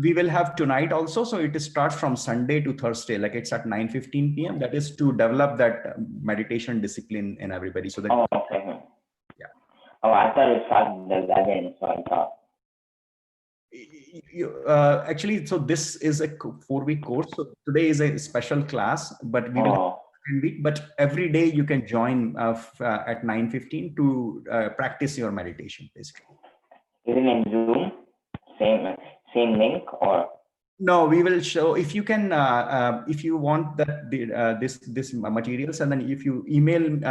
We will have tonight also. So it starts from Sunday to Thursday, like it's at 9:15 p.m. That is to develop that meditation discipline in everybody. So that Okay. Yeah. Oh, I thought it started at 11, so I thought. Actually, so this is a 4-week course. So today is a special class, but we will have a week. But every day you can join at 9:15 to practice your meditation, basically. Is it in Zoom? Same link or? No, we will show, if you can, if you want that this materials, and then if you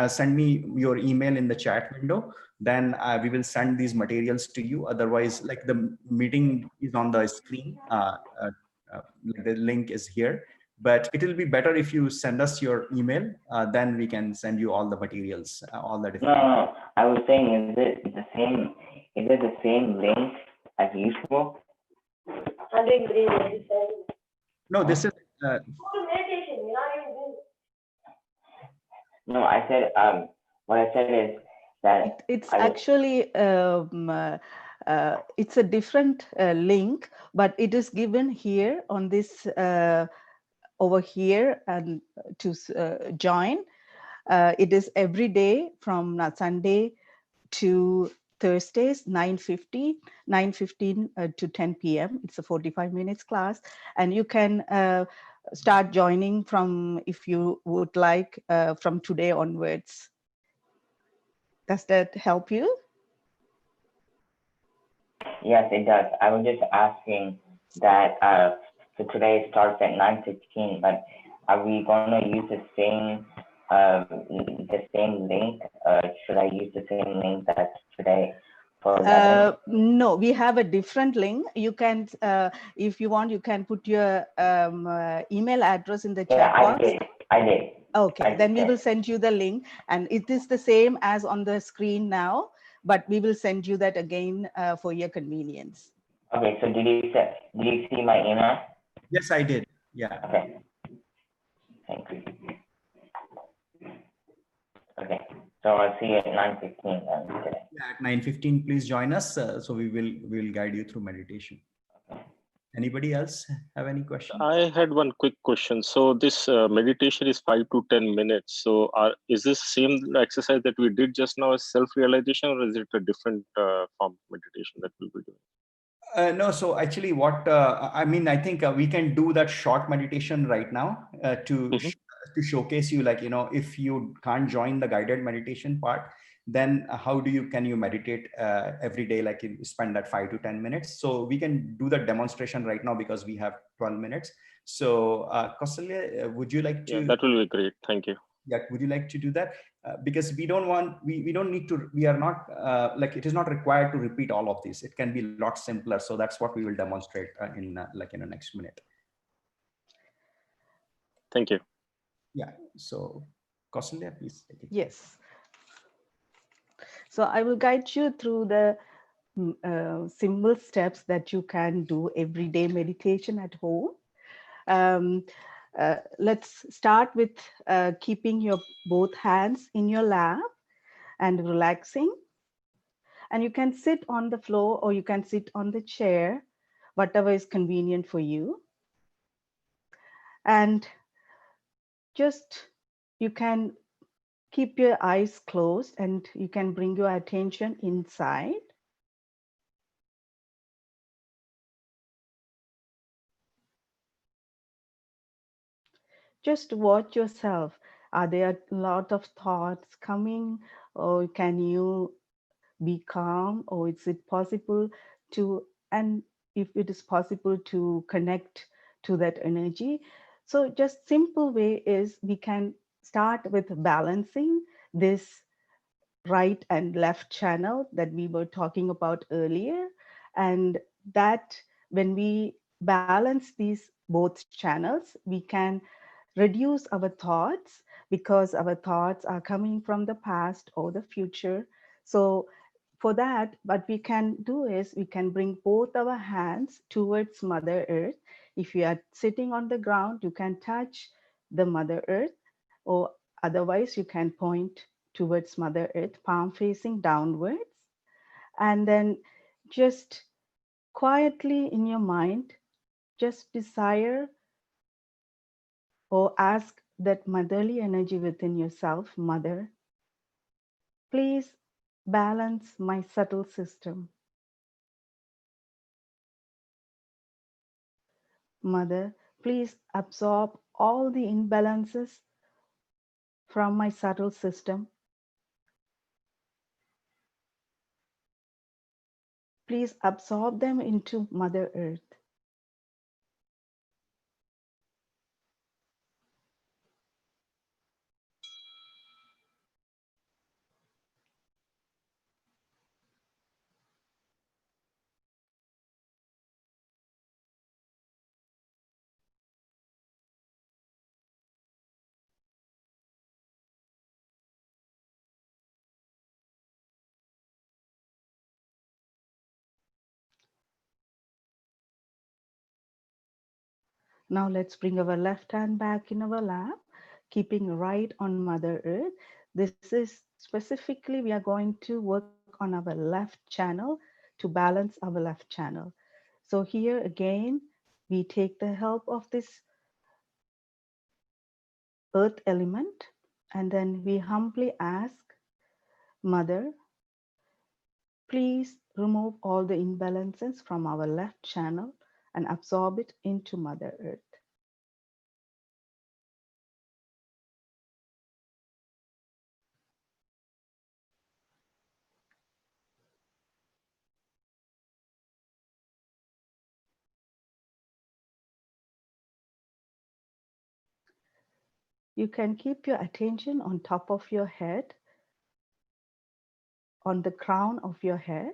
send me your email in the chat window, then we will send these materials to you. Otherwise, like, the meeting is on the screen, the link is here, but it will be better if you send us your email, then we can send you all the materials, all the different. No, I was saying, is it the same link as usual? No, this is No, I said what I said is that It's actually it's a different link, but it is given here on this over here and to join. It is every day from Sunday to Thursdays, 9:15 to 10 p.m. It's a 45 minutes class, and you can start joining from, if you would like, from today onwards. Does that help you? yes, it does. I was just asking that so today starts at 9:15, but are we going to use the same link? Should I use the same link that's today for 11? No, we have a different link. You can, if you want, you can put your email address in the chat box. I did. Okay, then we will send you the link, and it is the same as on the screen now, but we will send you that again for your convenience. Okay, so did you see my email? Yes, I did. Yeah. Okay. Thank you. Okay, so I'll see you at 9:15 today. Yeah, at 9:15, please join us. So we will guide you through meditation. Anybody else have any questions? I had one quick question. So this meditation is 5 to 10 minutes. So is this same exercise that we did just now as self-realization, or is it a different form of meditation that we'll be doing? No, so actually I mean, I think we can do that short meditation right now to showcase you, like, if you can't join the guided meditation part, then can you meditate every day, like you spend that 5 to 10 minutes. So we can do that demonstration right now because we have 12 minutes. So Kausalya, would you like to? Yeah, that will be great. Thank you. Yeah, would you like to do that? Because we don't need to, we are not like, it is not required to repeat all of this. It can be a lot simpler. So that's what we will demonstrate in the next minute. Thank you. Yeah, so Kausalya, please take it. Yes. So I will guide you through the simple steps that you can do everyday meditation at home. Let's start with keeping your both hands in your lap and relaxing. And you can sit on the floor or you can sit on the chair, whatever is convenient for you. And just, you can keep your eyes closed and you can bring your attention inside. Just watch yourself. Are there a lot of thoughts coming, or can you be calm, or is it possible to, and if it is possible to connect to that energy? So just simple way is we can start with balancing this right and left channel that we were talking about earlier, and that when we balance these both channels, we can reduce our thoughts, because our thoughts are coming from the past or the future. So for that, what we can do is we can bring both our hands towards Mother Earth. If you are sitting on the ground, you can touch the Mother Earth, or otherwise you can point towards Mother Earth, palm facing downwards. And then just quietly in your mind, just desire or ask that motherly energy within yourself, Mother, please balance my subtle system. Mother, please absorb all the imbalances from my subtle system. Please absorb them into Mother Earth. Now let's bring our left hand back in our lap. keeping right on Mother Earth. This is specifically, we are going to work on our left channel to balance our left channel. So here again, we take the help of this earth element, and then we humbly ask, Mother, please remove all the imbalances from our left channel and absorb it into Mother Earth. You can keep your attention on top of your head, on the crown of your head.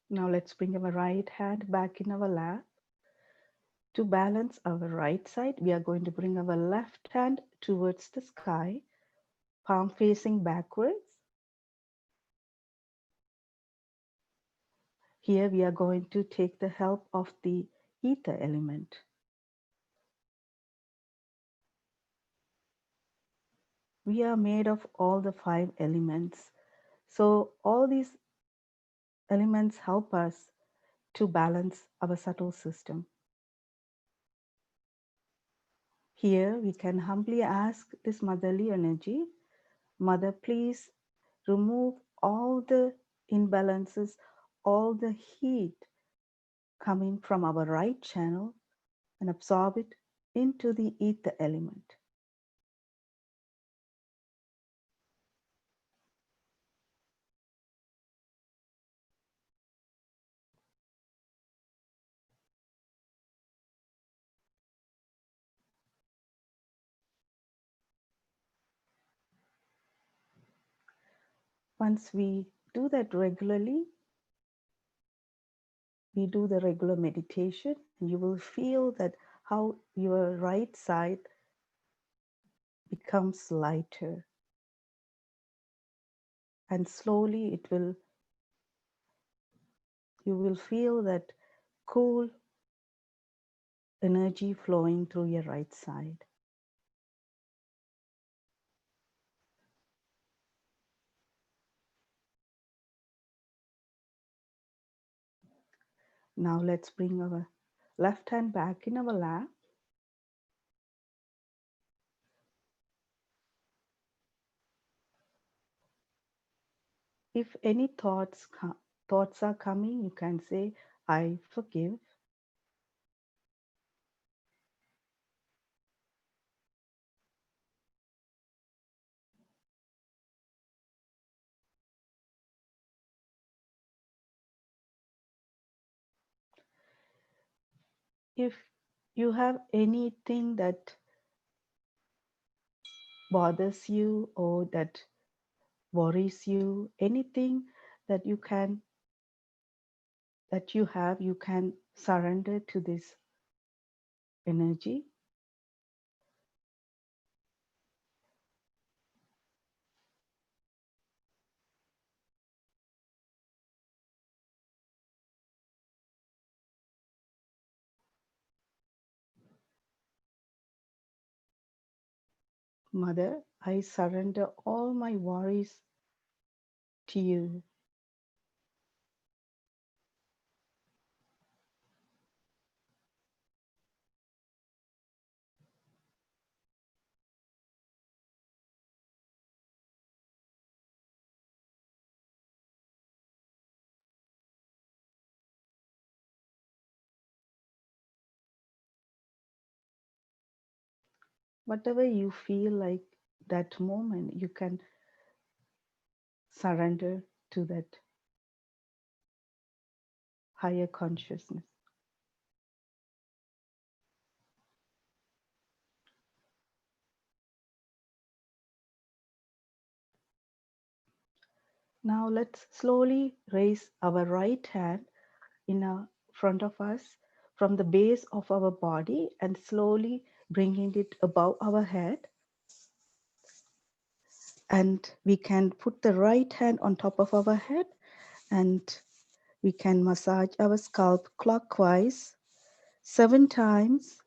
Now let's bring our right hand back in our lap. To balance our right side, we are going to bring our left hand towards the sky, palm facing backwards. Here we are going to take the help of the ether element. We are made of all the 5 elements. So all these elements help us to balance our subtle system. Here we can humbly ask this motherly energy, Mother, please remove all the imbalances, all the heat coming from our right channel and absorb it into the ether element. Once we do that regularly, we do the regular meditation, and you will feel that how your right side becomes lighter. And slowly you will feel that cool energy flowing through your right side. Now let's bring our left hand back in our lap. If any thoughts are coming, you can say, I forgive. If you have anything that bothers you or that worries you, anything that you can surrender to this energy. Mother, I surrender all my worries to you. Whatever you feel like that moment, you can surrender to that higher consciousness. Now let's slowly raise our right hand in front of us from the base of our body and slowly bringing it above our head. And we can put the right hand on top of our head and we can massage our scalp clockwise 7 times.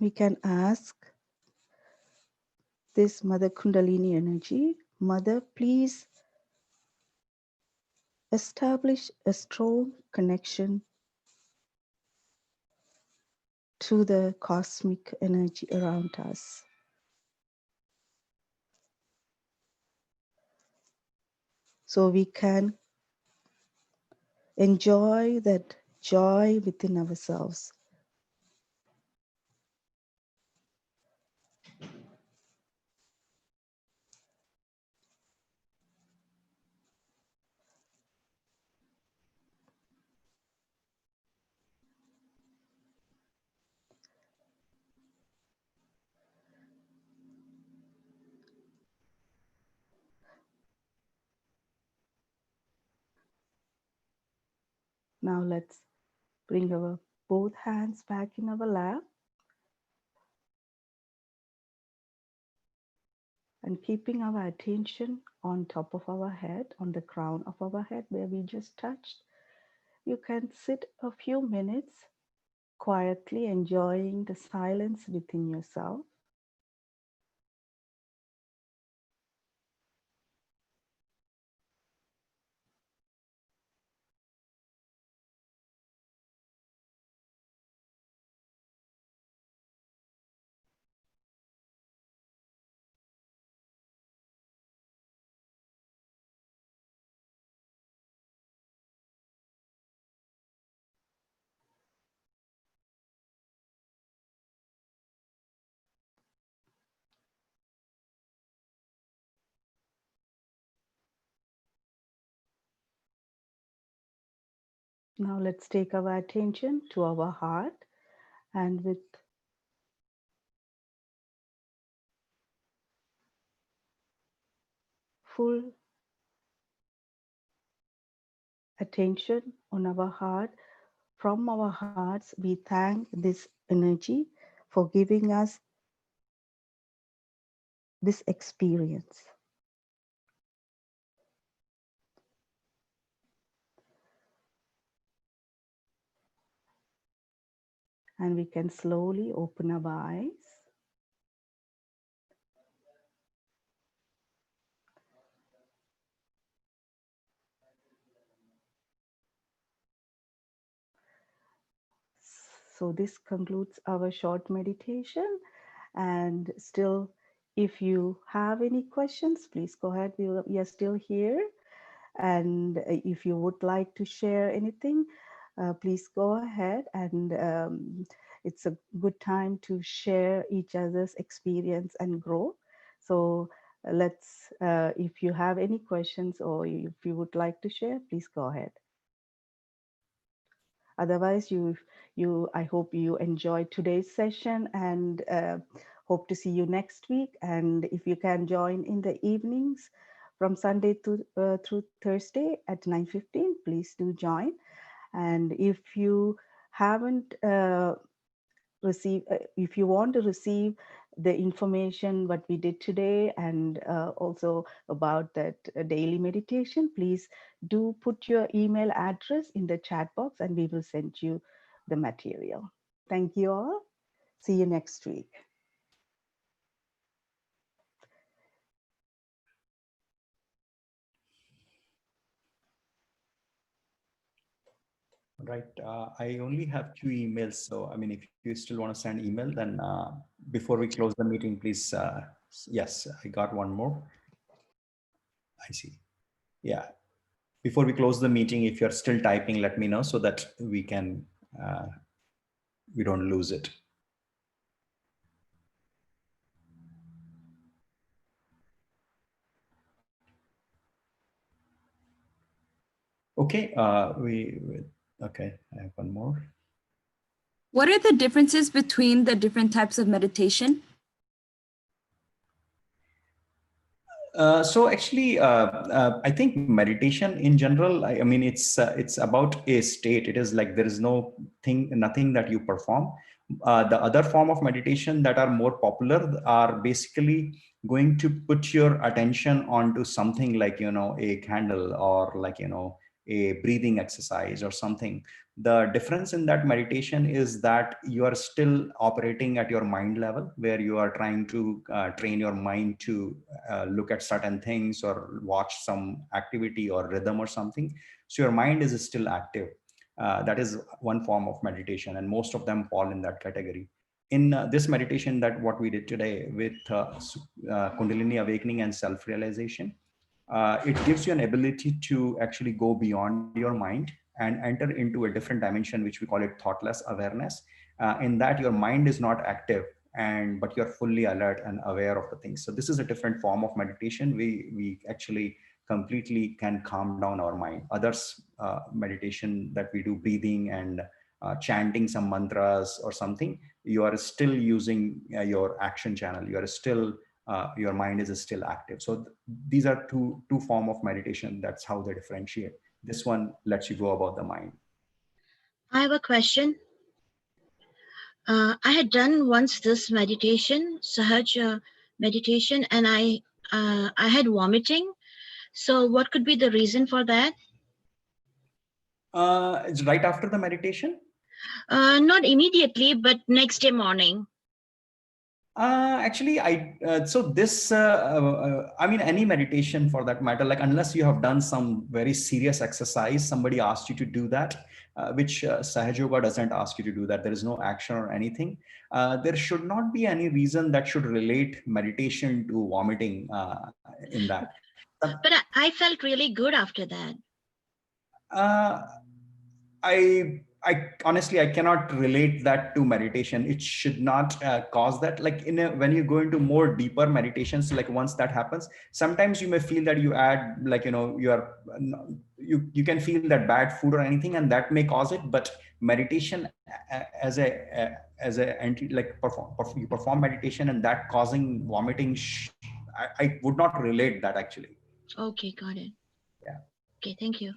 We can ask this Mother Kundalini energy, Mother, please establish a strong connection to the cosmic energy around us. So we can enjoy that joy within ourselves. Now let's bring our both hands back in our lap and keeping our attention on top of our head, on the crown of our head where we just touched. You can sit a few minutes quietly enjoying the silence within yourself. Now let's take our attention to our heart and with full attention on our heart, from our hearts, we thank this energy for giving us this experience. And we can slowly open our eyes. So this concludes our short meditation. And still, if you have any questions, please go ahead. We are still here. And if you would like to share anything, please go ahead. And it's a good time to share each other's experience and grow. So if you have any questions or if you would like to share, please go ahead. Otherwise, I hope you enjoyed today's session and hope to see you next week. And if you can join in the evenings from Sunday through Thursday at 9:15, please do join. And if you haven't if you want to receive the information what we did today and also about that daily meditation, please do put your email address in the chat box and we will send you the material. Thank you all. See you next week. Right. I only have 2 emails. So, I mean, if you still want to send email, then before we close the meeting, please. Yes, I got one more. I see. Yeah. Before we close the meeting, if you're still typing, let me know so that we don't lose it. Okay, okay, I have one more. What are the differences between the different types of meditation? So actually, I think meditation in general, I mean, it's about a state. It is like there is nothing that you perform. The other form of meditation that are more popular are basically going to put your attention onto something like, a candle, or like, a breathing exercise or something. The difference in that meditation is that you are still operating at your mind level, where you are trying to train your mind to look at certain things or watch some activity or rhythm or something. So your mind is still active. That is one form of meditation, and most of them fall in that category. In this meditation, that what we did today with Kundalini awakening and self-realization, it gives you an ability to actually go beyond your mind and enter into a different dimension, which we call it thoughtless awareness. In that, your mind is not active, but you're fully alert and aware of the things. So this is a different form of meditation. We actually completely can calm down our mind. Others meditation that we do, breathing and chanting some mantras or something, you are still using your action channel. You are still your mind is still active. So these are two form of meditation. That's how they differentiate. This one lets you go about the mind. I have a question. I had done once this meditation, Sahaja meditation, and I had vomiting. So what could be the reason for that? It's right after the meditation. Not immediately, but next day morning. Actually, so this I mean, any meditation for that matter, like unless you have done some very serious exercise, somebody asked you to do that, which Sahaja Yoga doesn't ask you to do that. There is no action or anything. There should not be any reason that should relate meditation to vomiting in that. But I felt really good after that. Uh, I honestly, I cannot relate that to meditation. It should not cause that. Like when you go into more deeper meditations, like once that happens, sometimes you may feel that you add, like, you can feel that bad food or anything, and that may cause it. But meditation as a anti, like you perform meditation and that causing vomiting, I would not relate that actually. Okay, got it. Yeah. Okay, thank you.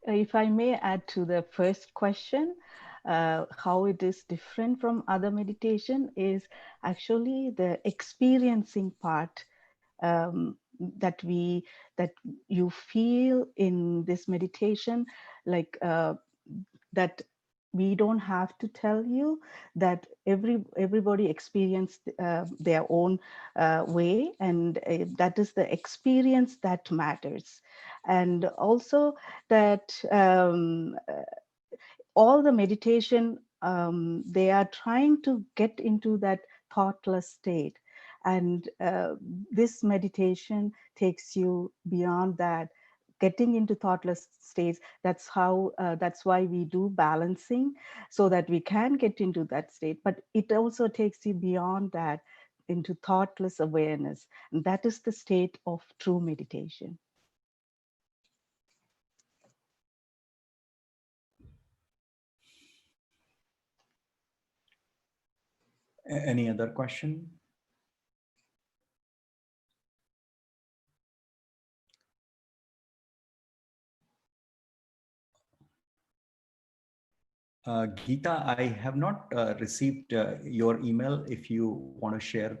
If I may add to the first question, how it is different from other meditation is actually the experiencing part that you feel in this meditation, like that we don't have to tell you, that everybody experienced their own way, and that is the experience that matters. And also that all the meditation, they are trying to get into that thoughtless state, and this meditation takes you beyond that, getting into thoughtless states. That's why we do balancing, so that we can get into that state, but it also takes you beyond that into thoughtless awareness, and that is the state of true meditation. Any other question? Geeta, I have not received your email. If you want to share,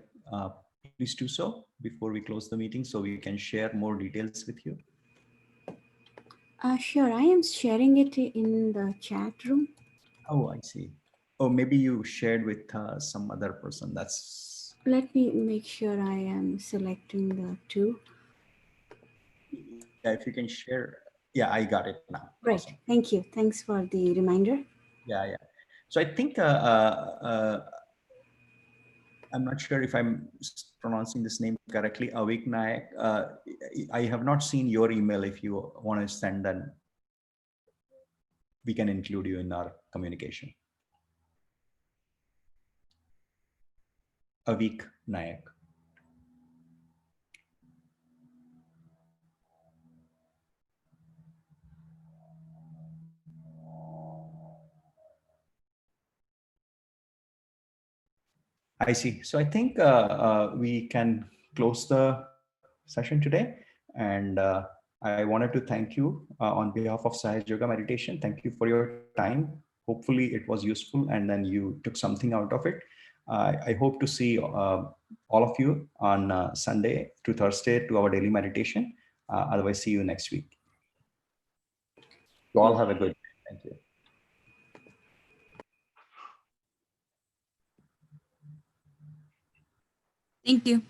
please do so before we close the meeting, so we can share more details with you. Sure, I am sharing it in the chat room. Oh, I see. Oh, maybe you shared with some other person. That's. Let me make sure I am selecting the two. Yeah, if you can share. Yeah, I got it now. Great, Awesome. thank you. Thanks for the reminder. Yeah. So I think I'm not sure if I'm pronouncing this name correctly, Avik Nayak. I have not seen your email. If you want to send, then we can include you in our communication. Avik Nayak. I see. So I think we can close the session today. And I wanted to thank you on behalf of Sahaja Yoga Meditation. Thank you for your time. Hopefully it was useful and then you took something out of it. I hope to see all of you on Sunday to Thursday to our daily meditation. Otherwise, see you next week. You all have a good day. Thank you. Thank you.